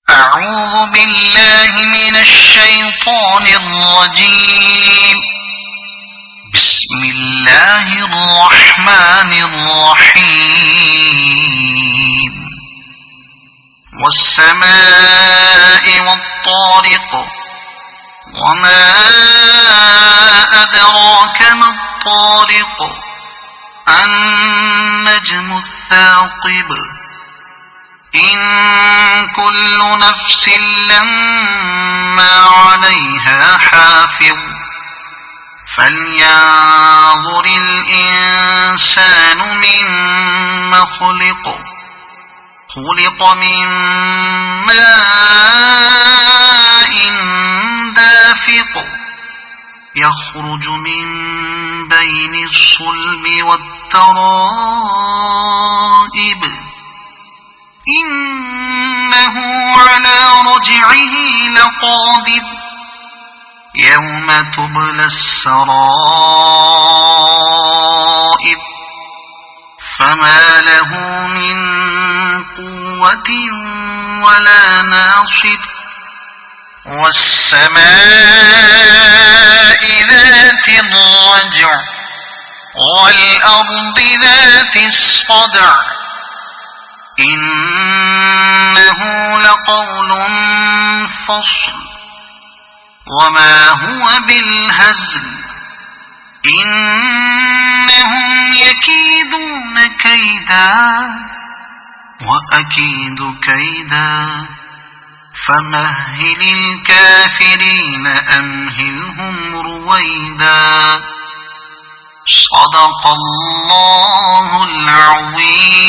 أعوذ بالله من الشيطان الرجيم. بسم الله الرحمن الرحيم. والسماء والطارق وما أدراك ما الطارق النجم الثاقب إن كل نفس لما عليها حافظ فلينظر الإنسان مما خلق من ماء دافق يخرج من بين الصلب والترائب إنه على رجعه لقادر يوم تبلى السرائر فما له من قوة ولا ناصر والسماء ذات الرجع والأرض ذات الصدع إنه لقول فصل وما هو بالهزل إنهم يكيدون كيدا وأكيد كيدا فمهل الكافرين أمهلهم رويدا. صدق الله العظيم.